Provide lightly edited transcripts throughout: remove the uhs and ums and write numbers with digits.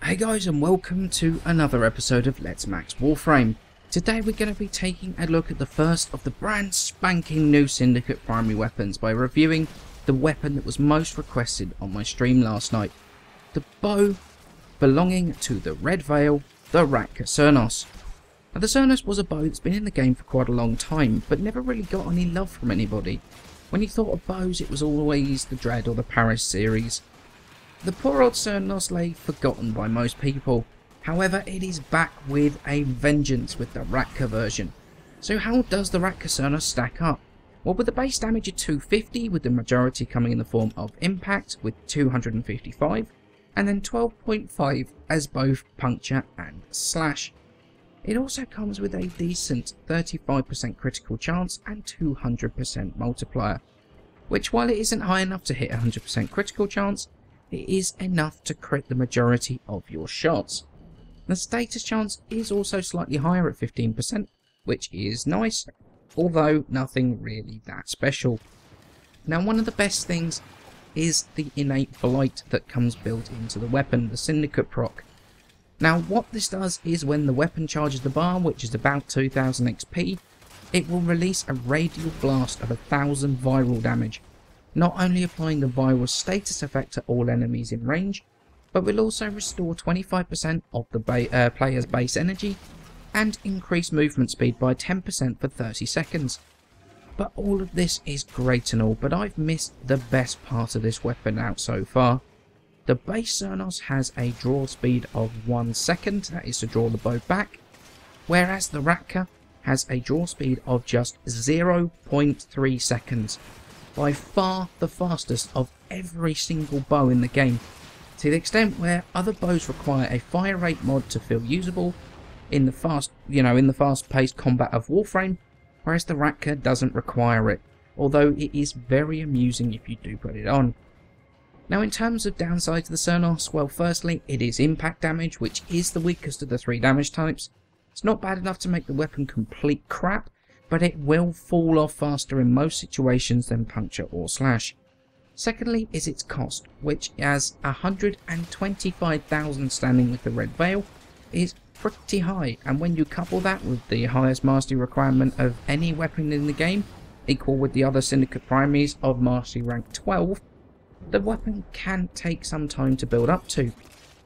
Hey guys, and welcome to another episode of Let's Max Warframe. Today we're going to be taking a look at the first of the brand spanking new Syndicate primary weapons by reviewing the weapon that was most requested on my stream last night. The bow belonging to the Red Veils Rakta Cernos. Now, the Cernos was a bow that's been in the game for quite a long time, but never really got any love from anybody. When you thought of bows, it was always the Dread or the Paris series. The poor old Cernos lay forgotten by most people. However, it is back with a vengeance with the Rakta version. So how does the Rakta Cernos stack up? Well, with the base damage of 250, with the majority coming in the form of impact with 255, and then 12.5 as both puncture and slash. It also comes with a decent 35% critical chance and 200% multiplier, which, while it isn't high enough to hit 100% critical chance, it is enough to crit the majority of your shots. The status chance is also slightly higher at 15%, which is nice, although nothing really that special. Now, one of the best things is the innate blight that comes built into the weapon, the Syndicate proc. Now, what this does is when the weapon charges the bar, which is about 2000 XP, it will release a radial blast of 1000 viral damage, not only applying the viral status effect to all enemies in range, but will also restore 25% of the player's base energy and increase movement speed by 10% for 30 seconds. But all of this is great and all, but I've missed the best part of this weapon out so far. The base Cernos has a draw speed of 1 second, that is to draw the bow back, whereas the Rakta has a draw speed of just 0.3 seconds. By far the fastest of every single bow in the game, to the extent where other bows require a fire rate mod to feel usable in the fast-paced combat of Warframe, whereas the Rakta doesn't require it, although it is very amusing if you do put it on. Now, in terms of downsides of the Cernos, well, firstly, it is impact damage, which is the weakest of the 3 damage types. It's not bad enough to make the weapon complete crap, but it will fall off faster in most situations than puncture or slash. Secondly is its cost, which as 125,000 standing with the Red Veils is pretty high, and when you couple that with the highest mastery requirement of any weapon in the game, equal with the other Syndicate primaries of mastery rank 12, the weapon can take some time to build up to,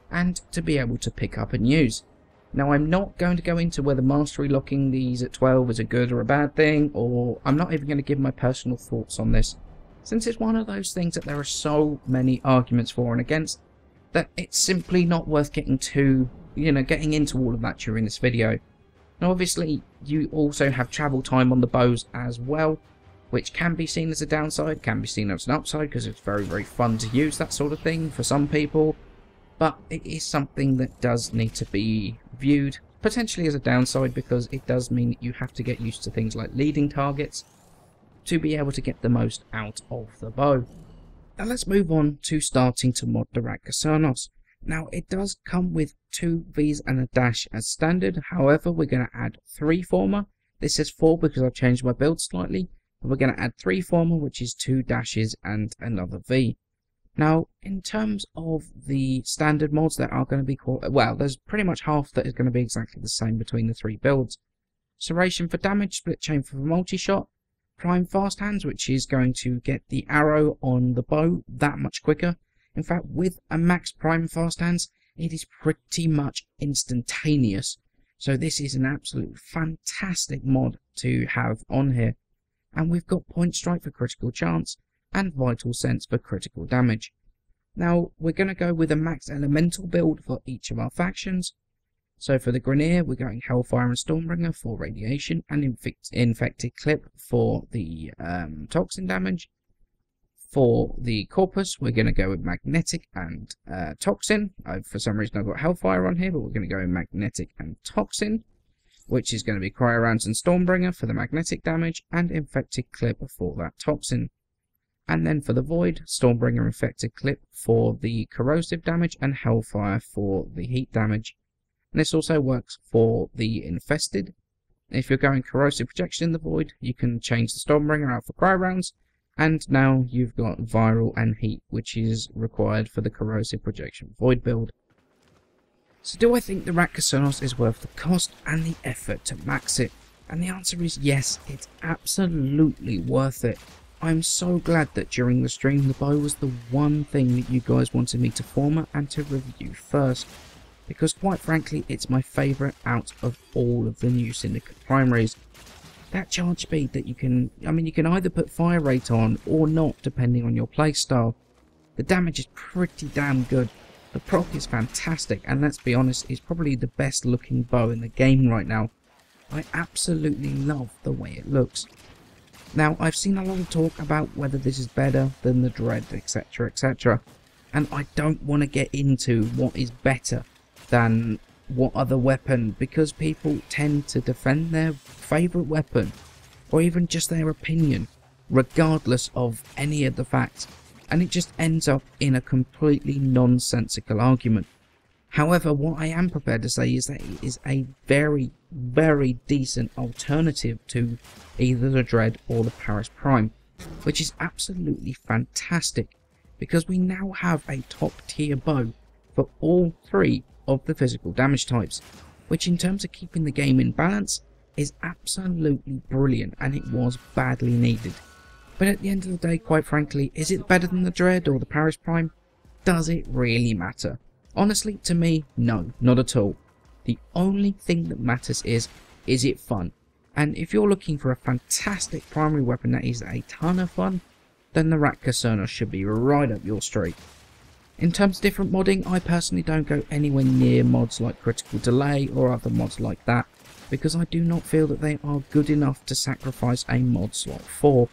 and to be able to pick up and use. Now, I'm not going to go into whether mastery locking these at 12 is a good or a bad thing, or I'm not even going to give my personal thoughts on this, since it's one of those things that there are so many arguments for and against, that it's simply not worth getting into all of that during this video. Now, obviously, you also have travel time on the bows as well, which can be seen as a downside, can be seen as an upside, because it's very, very fun to use that sort of thing for some people. But it is something that does need to be viewed potentially as a downside, because it does mean that you have to get used to things like leading targets to be able to get the most out of the bow. Now let's move on to starting to mod the Rakta Cernos. Now, it does come with 2 Vs and a dash as standard, however we're going to add 3 former. This says 4 because I've changed my build slightly, but we're going to add 3 former, which is 2 dashes and another V. Now, in terms of the standard mods that are going to be well, there's pretty much half that is going to be exactly the same between the 3 builds. Serration for damage, split chain for multi-shot, prime fast hands, which is going to get the arrow on the bow that much quicker. In fact, with a max prime fast hands, it is pretty much instantaneous. So this is an absolute fantastic mod to have on here. And we've got point strike for critical chance, and vital sense for critical damage. Now, we're going to go with a max elemental build for each of our factions. So for the Grineer, we're going Hellfire and Stormbringer for radiation, and Infected Clip for the toxin damage. For the Corpus, we're going to go with Magnetic and Toxin. For some reason I've got Hellfire on here, but we're going to go with Magnetic and Toxin, which is going to be Cryo-Rounds and Stormbringer for the magnetic damage, and Infected Clip for that toxin. And then for the Void, Stormbringer Infected Clip for the corrosive damage, and Hellfire for the heat damage. And this also works for the Infested. If you're going corrosive projection in the Void, you can change the Stormbringer out for Cryo-Rounds, and now you've got viral and heat, which is required for the corrosive projection Void build. So do I think the Rakta Cernos is worth the cost and the effort to max it? And the answer is yes, it's absolutely worth it. I'm so glad that during the stream the bow was the one thing that you guys wanted me to format and to review first. Because quite frankly it's my favourite out of all of the new Syndicate primaries. That charge speed that you can either put fire rate on or not depending on your playstyle. The damage is pretty damn good. The proc is fantastic, and let's be honest, it's probably the best looking bow in the game right now. I absolutely love the way it looks. Now, I've seen a lot of talk about whether this is better than the Dread, etc, etc. And I don't want to get into what is better than what other weapon, because people tend to defend their favourite weapon, or even just their opinion, regardless of any of the facts. And it just ends up in a completely nonsensical argument. However, what I am prepared to say is that it is a very, very decent alternative to either the Dread or the Paris Prime, which is absolutely fantastic, because we now have a top tier bow for all three of the physical damage types, which in terms of keeping the game in balance is absolutely brilliant, and it was badly needed. But at the end of the day, quite frankly, is it better than the Dread or the Paris Prime? Does it really matter? Honestly, to me, no, not at all. The only thing that matters is it fun? And if you're looking for a fantastic primary weapon that is a ton of fun, then the Rakta Cernos should be right up your street. In terms of different modding, I personally don't go anywhere near mods like Critical Delay or other mods like that, because I do not feel that they are good enough to sacrifice a mod slot for.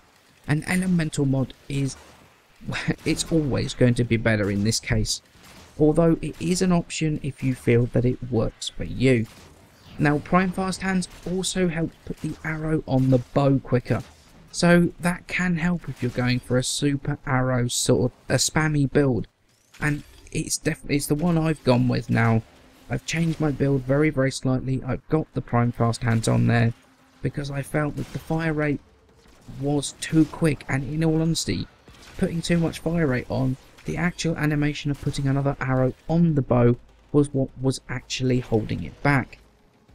An elemental mod is, it's always going to be better in this case, although it is an option if you feel that it works for you. Now, prime fast hands also help put the arrow on the bow quicker, so that can help if you're going for a super arrow sort of a spammy build, and it's the one I've gone with now. I've changed my build very, very slightly. I've got the prime fast hands on there because I felt that the fire rate was too quick, and in all honesty, putting too much fire rate on, the actual animation of putting another arrow on the bow was what was actually holding it back.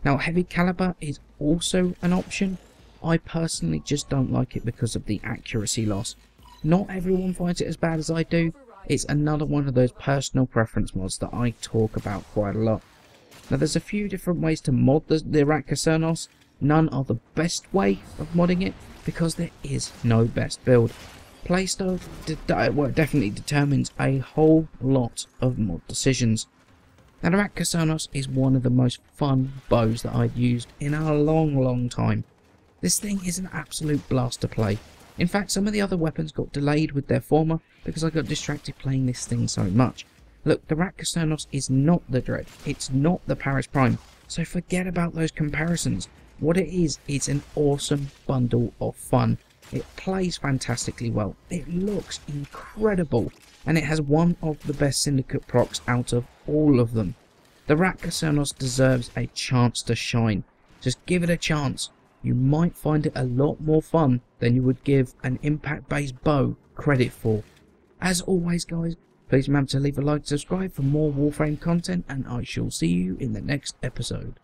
Now, heavy caliber is also an option. I personally just don't like it because of the accuracy loss. Not everyone finds it as bad as I do. It's another one of those personal preference mods that I talk about quite a lot. Now, there's a few different ways to mod the Rakta Cernos. None are the best way of modding it, because there is no best build. Playstyle definitely determines a whole lot of mod decisions. Now, the Rakta Cernos is one of the most fun bows that I've used in a long time. This thing is an absolute blast to play. In fact, some of the other weapons got delayed with their former because I got distracted playing this thing so much. Look, the Rakta Cernos is not the Dread, it's not the Paris Prime, so forget about those comparisons. What it is, it's an awesome bundle of fun. It plays fantastically well, it looks incredible, and it has one of the best Syndicate procs out of all of them. The Rakta Cernos deserves a chance to shine. Just give it a chance. You might find it a lot more fun than you would give an impact based bow credit for. As always guys, please remember to leave a like and subscribe for more Warframe content, and I shall see you in the next episode.